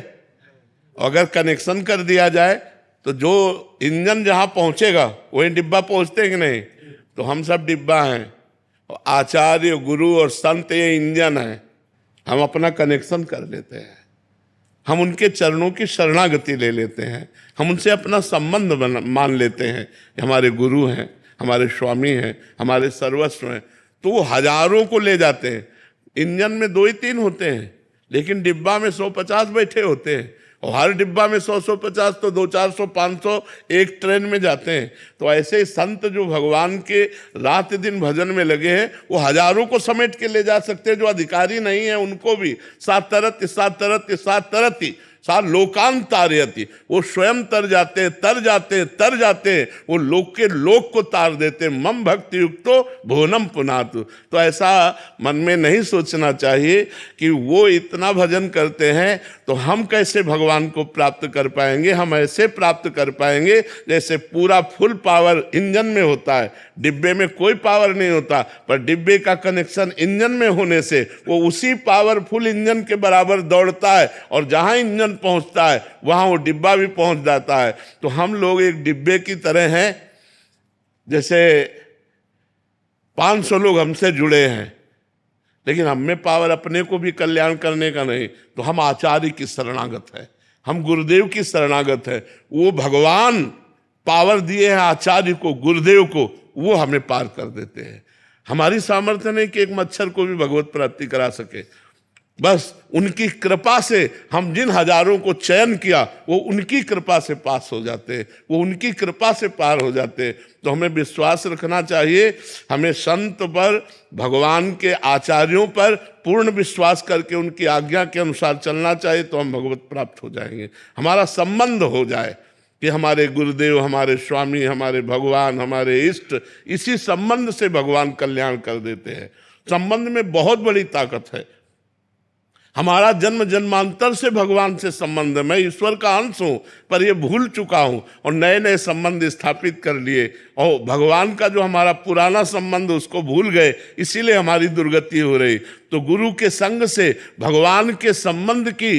अगर कनेक्शन कर दिया जाए तो जो इंजन जहां पहुंचेगा वही डिब्बा पहुंचते हैं कि नहीं? तो हम सब डिब्बा हैं, आचार्य गुरु और संत ये इंजन है। हम अपना कनेक्शन कर लेते हैं, हम उनके चरणों की शरणागति ले लेते हैं, हम उनसे अपना संबंध मान लेते हैं, हमारे गुरु हैं, हमारे स्वामी हैं, हमारे सर्वस्व हैं। तो वो हजारों को ले जाते हैं। इंजन में 2 ही 3 होते हैं, लेकिन डिब्बा में 150 बैठे होते हैं। और हर डिब्बा में 100-150 तो 200-400 500 एक ट्रेन में जाते हैं। तो ऐसे संत जो भगवान के रात दिन भजन में लगे हैं वो हजारों को समेट के ले जा सकते हैं। जो अधिकारी नहीं है उनको भी सात तरती सार लोकांत तारयति, वो स्वयं तर जाते हैं, वो लोक के लोक को तार देते हैं। मम भक्ति युक्तो भुवनम पुनातु। तो ऐसा मन में नहीं सोचना चाहिए कि वो इतना भजन करते हैं तो हम कैसे भगवान को प्राप्त कर पाएंगे। हम ऐसे प्राप्त कर पाएंगे जैसे पूरा फुल पावर इंजन में होता है, डिब्बे में कोई पावर नहीं होता, पर डिब्बे का कनेक्शन इंजन में होने से वो उसी पावरफुल इंजन के बराबर दौड़ता है, और जहां इंजन पहुंचता है वहां वो डिब्बा भी पहुंच जाता है। तो हम लोग एक डिब्बे की तरह हैं, जैसे 500 लोग हमसे जुड़े हैं, लेकिन हम में पावर अपने को भी कल्याण करने का नहीं, तो हम आचार्य की शरणागत है, हम गुरुदेव की शरणागत है। वो भगवान पावर दिए हैं आचार्य को, गुरुदेव को, वो हमें पार कर देते हैं। हमारी सामर्थ्य नहीं कि एक मच्छर को भी भगवत प्राप्ति करा सके, बस उनकी कृपा से हम जिन हजारों को चयन किया वो उनकी कृपा से पास हो जाते हैं, वो उनकी कृपा से पार हो जाते हैं। तो हमें विश्वास रखना चाहिए, हमें संत पर, भगवान के आचार्यों पर पूर्ण विश्वास करके उनकी आज्ञा के अनुसार चलना चाहिए, तो हम भगवत प्राप्त हो जाएंगे। हमारा संबंध हो जाए कि हमारे गुरुदेव, हमारे स्वामी, हमारे भगवान, हमारे इष्ट, इसी संबंध से भगवान कल्याण कर देते हैं। संबंध में बहुत बड़ी ताकत है। हमारा जन्म जन्मांतर से भगवान से संबंध है। मैं ईश्वर का अंश हूं, पर ये भूल चुका हूं और नए नए संबंध स्थापित कर लिए, और भगवान का जो हमारा पुराना संबंध उसको भूल गए, इसीलिए हमारी दुर्गति हो रही। तो गुरु के संग से भगवान के संबंध की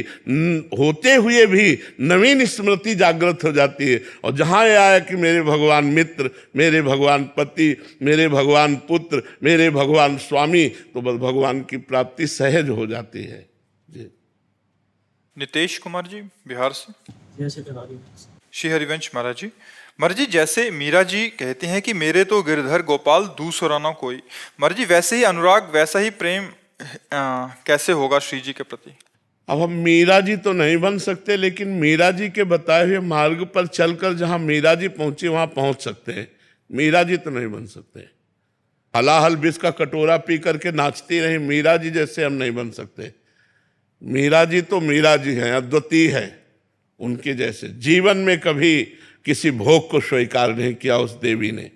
होते हुए भी नवीन स्मृति जागृत हो जाती है। और जहाँ ये आया कि मेरे भगवान मित्र, मेरे भगवान पति, मेरे भगवान पुत्र, मेरे भगवान स्वामी, तो बस भगवान की प्राप्ति सहज हो जाती है।
नितेश कुमार जी बिहार से। श्री हरिवंश महाराज जी। महाराज जी, जैसे मीरा जी कहते हैं कि मेरे तो गिरधर गोपाल दूसरा ना कोई, महाराज जी वैसे ही अनुराग, वैसा ही प्रेम कैसे होगा श्री जी के प्रति?
अब हम मीरा जी तो नहीं बन सकते, लेकिन मीरा जी के बताए हुए मार्ग पर चलकर जहां मीरा जी पहुंची वहां पहुंच सकते हैं। मीरा जी तो नहीं बन सकते। हलाहल विष का कटोरा पी करके नाचती रही मीरा जी जैसे हम नहीं बन सकते। मीरा जी तो मीरा जी हैं, अद्वितीय है। उनके जैसे जीवन में कभी किसी भोग को स्वीकार नहीं किया उस देवी ने।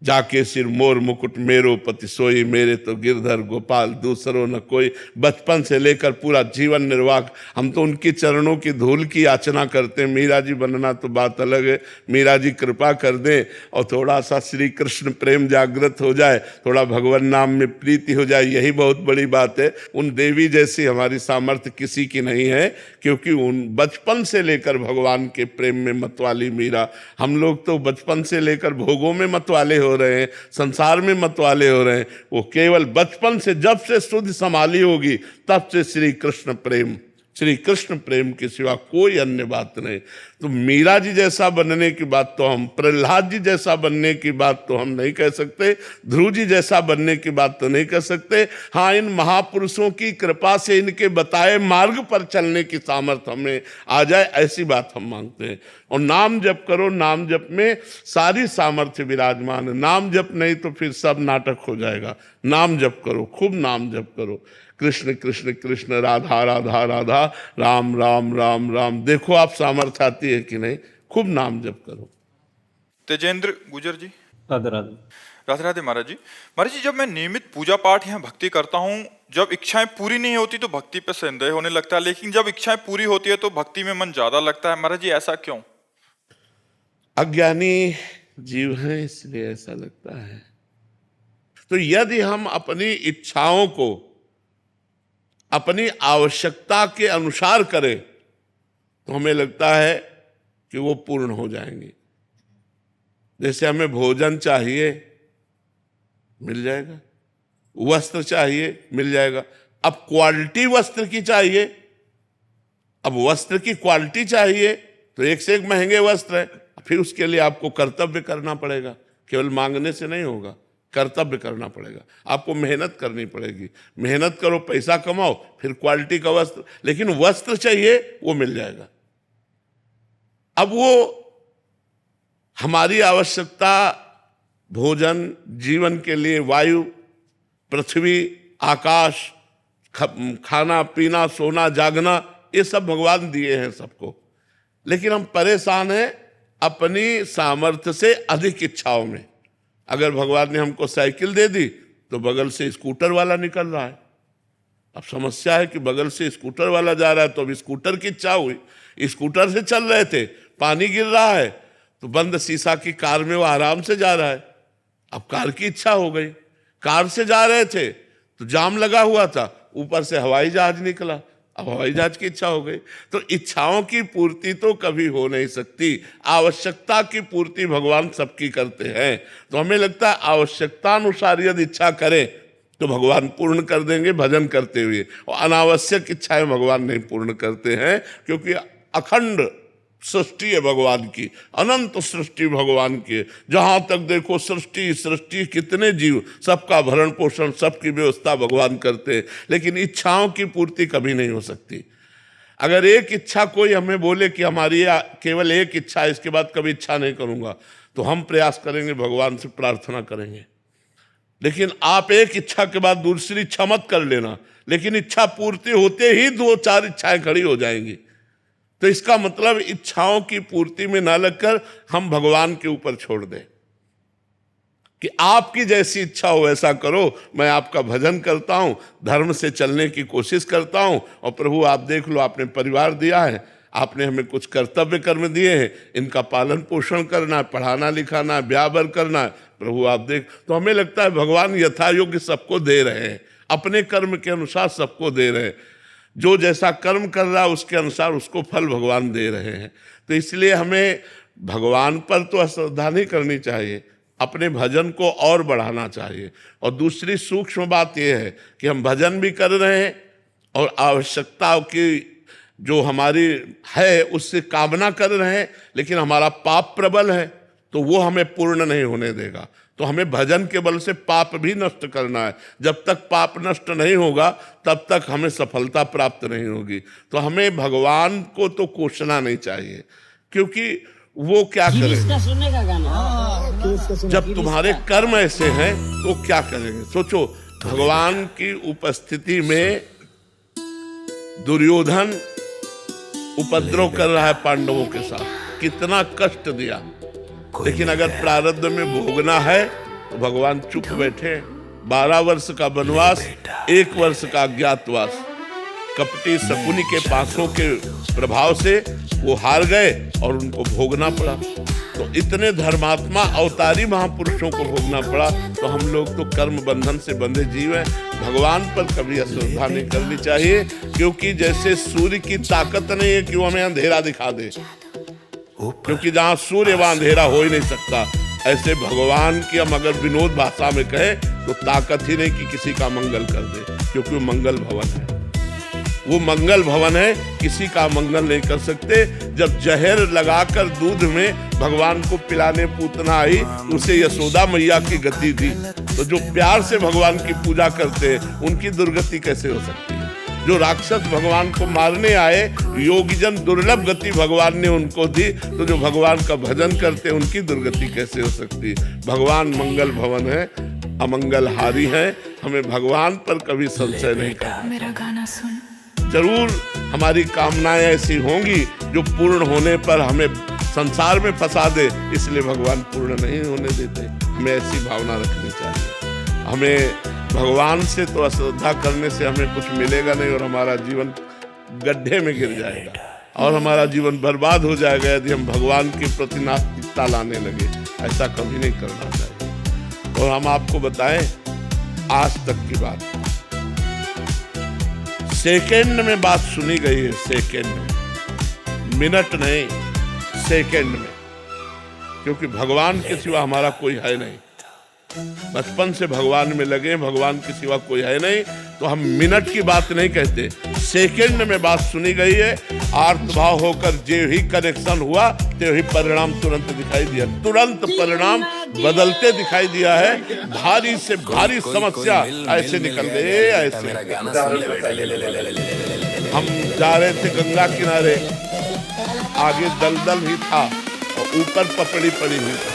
जाके सिर मोर मुकुट मेरो पति सोई, मेरे तो गिरधर गोपाल दूसरो न कोई। बचपन से लेकर पूरा जीवन निर्वाह हम तो उनकी चरणों की धूल की याचना करते हैं। मीरा जी बनना तो बात अलग है। मीरा जी कृपा कर दें और थोड़ा सा श्री कृष्ण प्रेम जागृत हो जाए, थोड़ा भगवान नाम में प्रीति हो जाए, यही बहुत बड़ी बात है। उन देवी जैसी हमारी सामर्थ्य किसी की नहीं है, क्योंकि उन बचपन से लेकर भगवान के प्रेम में मतवाली मीरा। हम लोग तो बचपन से लेकर भोगों में मतवाले हो रहे हैं, संसार में मतवाले हो रहे हैं। वो केवल बचपन से, जब से शुद्ध संभाली होगी तब से श्री कृष्ण प्रेम के सिवा कोई अन्य बात नहीं। तो मीरा जी जैसा बनने की बात तो हम, प्रहलाद जी जैसा बनने की बात तो हम नहीं कह सकते, ध्रुव जी जैसा बनने की बात तो नहीं कह सकते। हाँ, इन महापुरुषों की कृपा से इनके बताए मार्ग पर चलने की सामर्थ्य हमें आ जाए, ऐसी बात हम मांगते हैं। और नाम जप करो, नाम जप में सारी सामर्थ्य विराजमान है। नाम जप नहीं तो फिर सब नाटक हो जाएगा। नाम जप करो, खूब नाम जप करो। कृष्ण कृष्ण कृष्ण, राधा राधा राधा, राम राम राम राम। देखो आप सामर्थ्य आती है कि नहीं। खूब नाम जप करो।
तेजेंद्र गुजर जी।
राधे राधे।
राधे राधे महाराज जी। महाराज जी, जब मैं नियमित पूजा पाठ या भक्ति करता हूँ, जब इच्छाएं पूरी नहीं होती तो भक्ति पे संदेह होने लगता है, लेकिन जब इच्छाएं पूरी होती है तो भक्ति में मन ज्यादा लगता है। महाराज जी ऐसा क्यों?
अज्ञानी जीव हैं इसलिए ऐसा लगता है। तो यदि हम अपनी इच्छाओं को अपनी आवश्यकता के अनुसार करें तो हमें लगता है कि वो पूर्ण हो जाएंगे। जैसे हमें भोजन चाहिए, मिल जाएगा, वस्त्र चाहिए, मिल जाएगा। अब क्वालिटी वस्त्र की चाहिए, अब वस्त्र की क्वालिटी चाहिए तो एक से एक महंगे वस्त्र है, फिर उसके लिए आपको कर्तव्य करना पड़ेगा। केवल मांगने से नहीं होगा, कर्तव्य करना पड़ेगा। आपको मेहनत करनी पड़ेगी। मेहनत करो, पैसा कमाओ, फिर क्वालिटी का वस्त्र। लेकिन वस्त्र चाहिए वो मिल जाएगा। अब वो हमारी आवश्यकता भोजन, जीवन के लिए वायु, पृथ्वी, आकाश, खाना पीना, सोना जागना, ये सब भगवान दिए हैं सबको। लेकिन हम परेशान हैं अपनी सामर्थ्य से अधिक इच्छाओं में। अगर भगवान ने हमको साइकिल दे दी तो बगल से स्कूटर वाला निकल रहा है। अब समस्या है कि बगल से स्कूटर वाला जा रहा है तो अब स्कूटर की इच्छा हुई, स्कूटर से चल रहे थे, पानी गिर रहा है तो बंद शीशा की कार में वो आराम से जा रहा है। अब कार की इच्छा हो गई, कार से जा रहे थे तो जाम लगा हुआ था, ऊपर से हवाई जहाज निकला, अब हवाई जहाज की इच्छा हो गई। तो इच्छाओं की पूर्ति तो कभी हो नहीं सकती, आवश्यकता की पूर्ति भगवान सबकी करते हैं। तो हमें लगता है आवश्यकता अनुसार यदि इच्छा करें तो भगवान पूर्ण कर देंगे भजन करते हुए, और अनावश्यक इच्छाएं भगवान नहीं पूर्ण करते हैं, क्योंकि अखंड सृष्टि है भगवान की, अनंत सृष्टि भगवान की है। जहां तक देखो सृष्टि कितने जीव, सबका भरण पोषण, सबकी व्यवस्था भगवान करते हैं। लेकिन इच्छाओं की पूर्ति कभी नहीं हो सकती। अगर एक इच्छा कोई हमें बोले कि हमारी केवल एक इच्छा है, इसके बाद कभी इच्छा नहीं करूंगा, तो हम प्रयास करेंगे, भगवान से प्रार्थना करेंगे। लेकिन आप एक इच्छा के बाद दूसरी इच्छा मत कर लेना, लेकिन इच्छा पूर्ति होते ही 2-4 इच्छाएं खड़ी हो जाएंगी। तो इसका मतलब इच्छाओं की पूर्ति में ना लगकर हम भगवान के ऊपर छोड़ दें कि आपकी जैसी इच्छा हो वैसा करो, मैं आपका भजन करता हूं, धर्म से चलने की कोशिश करता हूं, और प्रभु आप देख लो, आपने परिवार दिया है, आपने हमें कुछ कर्तव्य कर्म दिए हैं, इनका पालन पोषण करना है, पढ़ाना लिखाना है, ब्याह बर करना है, प्रभु आप देख। तो हमें लगता है भगवान यथा योग्य सबको दे रहे हैं, अपने कर्म के अनुसार सबको दे रहे हैं। जो जैसा कर्म कर रहा है उसके अनुसार उसको फल भगवान दे रहे हैं। तो इसलिए हमें भगवान पर तो अश्रद्धा नहीं करनी चाहिए, अपने भजन को और बढ़ाना चाहिए। और दूसरी सूक्ष्म बात यह है कि हम भजन भी कर रहे हैं और आवश्यकताओं की जो हमारी है उससे कामना कर रहे हैं, लेकिन हमारा पाप प्रबल है तो वो हमें पूर्ण नहीं होने देगा। तो हमें भजन के बल से पाप भी नष्ट करना है। जब तक पाप नष्ट नहीं होगा तब तक हमें सफलता प्राप्त नहीं होगी। तो हमें भगवान को तो कोसना नहीं चाहिए, क्योंकि वो क्या करें
सुनने का गाना
जब तुम्हारे कर्म ऐसे हैं तो क्या करेंगे। सोचो, भगवान की उपस्थिति में दुर्योधन उपद्रव कर रहा है पांडवों के साथ, कितना कष्ट दिया, लेकिन अगर प्रारब्ध में भोगना है तो भगवान चुप बैठे। 12 वर्ष का वनवास, 1 वर्ष का अज्ञातवास, कपटी शकुनी के पासों के प्रभाव से वो हार गए और उनको भोगना पड़ा। तो इतने धर्मात्मा अवतारी महापुरुषों को भोगना पड़ा। तो हम लोग तो कर्म बंधन से बंधे जीव हैं, भगवान पर कभी अश्रद्धा नहीं करनी चाहिए। क्योंकि जैसे सूर्य की ताकत नहीं है कि वो हमें अंधेरा दिखा दे, क्योंकि जहां सूर्य वहां अंधेरा हो ही नहीं सकता, ऐसे भगवान की हम अगर विनोद भाषा में कहें तो ताकत ही नहीं कि किसी का मंगल कर दे, क्योंकि वो मंगल भवन है। वो मंगल भवन है, किसी का मंगल नहीं कर सकते। जब जहर लगाकर दूध में भगवान को पिलाने पूतना आई, उसे यशोदा मैया की गति दी। तो जो प्यार से भगवान की पूजा करते हैं उनकी दुर्गति कैसे हो सकती है। जो राक्षस भगवान को मारने आए, योगीजन दुर्लभ गति भगवान ने उनको दी, तो जो भगवान का भजन करते हैं उनकी दुर्गति कैसे हो सकती है। भगवान मंगल भवन है, अमंगल हारी है। हमें भगवान पर कभी संशय नहीं करना।
मेरा गाना सुन।
जरूर हमारी कामनाएं ऐसी होंगी जो पूर्ण होने पर हमें संसार में फंसा दे, इसलिए भगवान पूर्ण नहीं होने देते। हमें ऐसी भावना रखनी चाहिए। हमें भगवान से तो अश्रद्धा करने से हमें कुछ मिलेगा नहीं, और हमारा जीवन गड्ढे में गिर जाएगा और हमारा जीवन बर्बाद हो जाएगा यदि हम भगवान के प्रति नास्तिकता लाने लगे। ऐसा कभी नहीं करना चाहिए। और हम आपको बताएं आज तक की बात, सेकंड में बात सुनी गई है, सेकंड में, मिनट नहीं, सेकंड में, क्योंकि भगवान के सिवा हमारा कोई है नहीं। बचपन से भगवान में लगे, भगवान के सिवा कोई है नहीं। तो हम मिनट की बात नहीं कहते, सेकंड में बात सुनी गई है। आर्तभाव होकर जो ही कनेक्शन हुआ तो ही परिणाम तुरंत दिखाई दिया, तुरंत परिणाम बदलते दिखाई दिया है। भारी से भारी समस्या ऐसे निकल गए। ऐसे हम जा रहे थे गंगा किनारे, आगे दलदल ही था और ऊपर पपड़ी पड़ी हुई थी।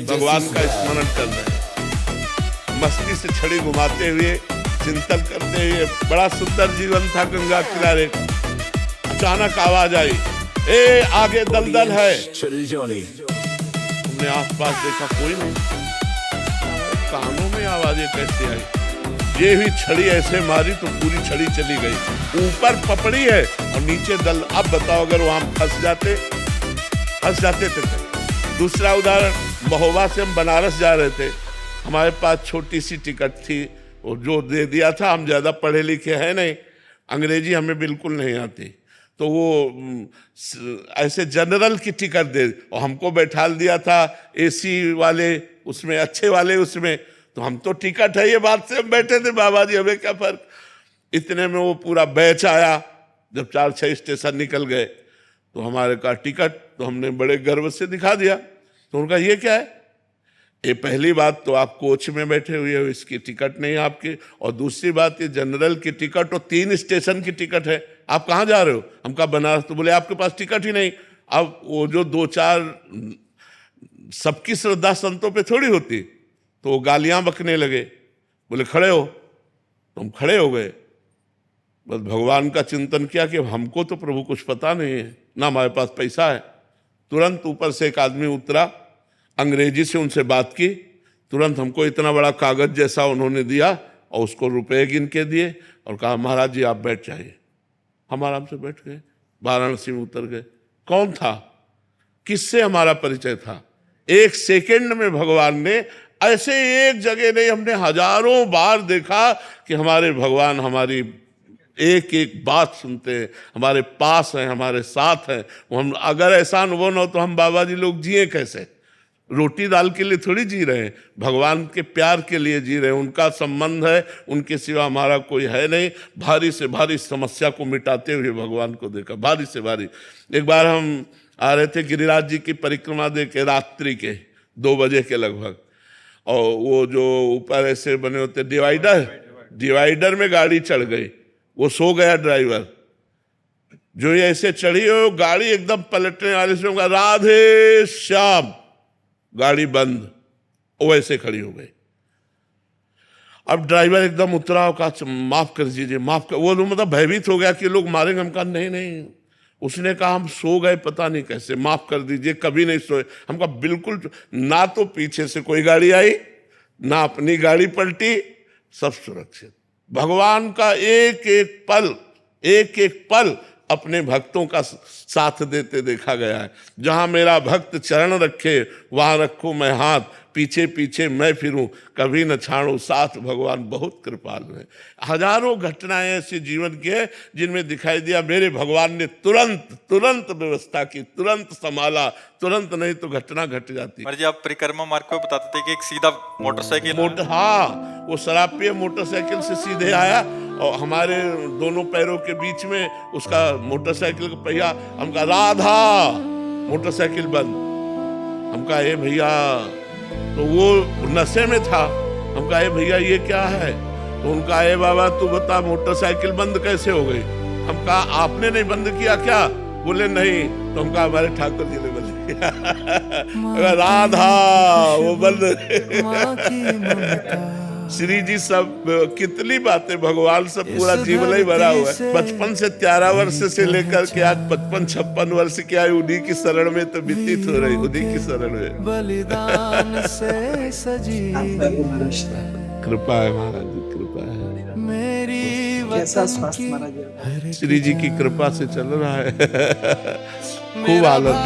भगवान का स्मरण कर रहे हैं, मस्ती से छड़ी घुमाते हुए, चिंतन करते हुए। बड़ा सुंदर जीवन था गंगा किनारे। अचानक आवाज आई, ए आगे दलदल है। हमने आसपास देखा, कोई नहीं। कानों में आवाजें कैसे आई? ये भी छड़ी ऐसे मारी तो पूरी छड़ी चली गई। ऊपर पपड़ी है और नीचे दल। अब बताओ अगर वहां फंस जाते थे। दूसरा उदाहरण, महोबा से हम बनारस जा रहे थे। हमारे पास छोटी सी टिकट थी, वो जो दे दिया था। हम ज्यादा पढ़े लिखे हैं नहीं, अंग्रेजी हमें बिल्कुल नहीं आती, तो वो ऐसे जनरल की टिकट दे और हमको बैठा दिया था एसी वाले उसमें, अच्छे वाले उसमें। तो हम तो टिकट है ये बात से हम बैठे थे, बाबा जी हमें क्या फर्क। इतने में वो पूरा बैच आया। जब 4-6 स्टेशन निकल गए तो हमारे का टिकट, तो हमने बड़े गर्व से दिखा दिया। तो उनका ये क्या है? ये पहली बात तो आप कोच में बैठे हुए हो, इसकी टिकट नहीं आपकी। और दूसरी बात, ये जनरल की टिकट और 3 स्टेशन की टिकट है। आप कहाँ जा रहे हो? हम कहा बनारस। तो बोले आपके पास टिकट ही नहीं। अब वो जो 2-4 सबकी श्रद्धा संतों पे थोड़ी होती, तो वो गालियां बकने लगे। बोले खड़े हो। तो हम खड़े हो गए। बस भगवान का चिंतन किया कि हमको तो प्रभु कुछ पता नहीं है, ना हमारे पास पैसा है। तुरंत ऊपर से एक आदमी उतरा, अंग्रेजी से उनसे बात की। तुरंत हमको इतना बड़ा कागज जैसा उन्होंने दिया और उसको रुपए गिन के दिए और कहा महाराज जी आप बैठ जाइए। हम आराम से बैठ गए, वाराणसी में उतर गए। कौन था? किससे हमारा परिचय था? 1 सेकंड में भगवान ने, ऐसे एक जगह नहीं, हमने हजारों बार देखा कि हमारे भगवान हमारी एक एक बात सुनते हैं, हमारे पास हैं, हमारे साथ हैं। हम अगर ऐसा अनुभव न हो तो हम बाबा जी लोग जिए कैसे? रोटी दाल के लिए थोड़ी जी रहे हैं, भगवान के प्यार के लिए जी रहे हैं। उनका संबंध है, उनके सिवा हमारा कोई है नहीं। भारी से भारी समस्या को मिटाते हुए भगवान को देखा, भारी से भारी। एक बार हम आ रहे थे गिरिराज जी की परिक्रमा दे के, रात्रि के 2 बजे के लगभग, और वो जो ऊपर ऐसे बने होते डिवाइडर में गाड़ी चढ़ गई। वो सो गया ड्राइवर, जो ये ऐसे चढ़ी हो गाड़ी एकदम पलटने वाले से होगा, राधे श्याम, गाड़ी बंद, वो ऐसे खड़ी हो गई। अब ड्राइवर एकदम उतरा और कहा माफ कर दीजिए, माफ कर। वो मतलब भयभीत हो गया कि लोग मारेंगे। हम कहा नहीं। उसने कहा हम सो गए पता नहीं कैसे, माफ कर दीजिए, कभी नहीं सोए। हम कहा बिल्कुल ना, तो पीछे से कोई गाड़ी आई, ना अपनी गाड़ी पलटी, सब सुरक्षित। भगवान का एक एक पल अपने भक्तों का साथ देते देखा गया है। जहां मेरा भक्त चरण रखे वहां रखूं मैं हाथ, पीछे पीछे मैं फिरूं, कभी न छाड़ू साथ। भगवान बहुत कृपालु है। हजारों घटनाएं ऐसे जीवन की है जिनमें दिखाई दिया मेरे भगवान ने तुरंत व्यवस्था की, तुरंत संभाला, तुरंत नहीं तो घटना घट जाती।
जी आप परिक्रमा मार्ग पे बताते थे कि एक सीधा मोटरसाइकिल,
हाँ, वो शराब पिए मोटरसाइकिल से सीधे आया और हमारे दोनों पैरों के बीच में उसका मोटरसाइकिल का पहिया। हम कहा राधा, मोटरसाइकिल बंद। हम कहा ए भैया, तो वो नशे में था। हम कहा ए भैया ये क्या है? तो उनका ए बाबा तू बता मोटरसाइकिल बंद कैसे हो गई? हम कहा आपने नहीं बंद किया क्या? बोले नहीं। तो हम कहा हमारे ठाकुर जी ने बंद किया। राधा वो बंद। श्री जी सब कितनी बातें, भगवान से पूरा जीवन ही भरा हुआ है। 55 से 13 वर्ष से लेकर के आज 55-56 वर्ष की आयु उन्हीं की शरण में तो व्यतीत हो रही, उन्हीं की शरण में।
बलिदान से सजी
कृपा है महाराज जी, कृपा है।
मेरी
कैसा स्वास्थ्य महाराज?
श्री जी की कृपा से चल रहा है। खूब आनंद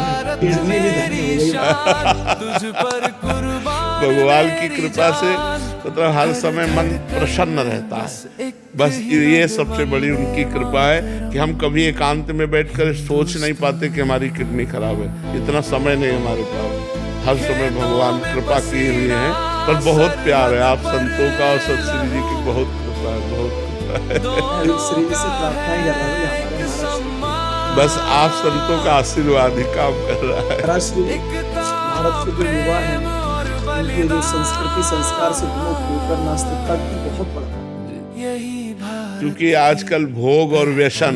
तुझ पर कुर्बान,
भगवान की कृपा से मतलब हर समय मन प्रसन्न रहता है। बस ये सबसे बड़ी उनकी कृपा है कि हम कभी एकांत में बैठकर सोच नहीं पाते कि हमारी किडनी खराब है। इतना समय नहीं हमारे पास। हर समय भगवान कृपा किए हुए हैं, पर बहुत प्यार है आप संतों का और सत श्री जी की बहुत कृपा है, बहुत कृपा है।
श्री जी से प्रार्थना ही कर रहा हूँ
बस आप संतों का आशीर्वाद ही काम कर रहा है।
भारत के जो युवा हैं उनके जो संस्कृति संस्कार से विमुख होकर नास्तिकता की बहुत बड़ा,
क्योंकि आजकल भोग और व्यसन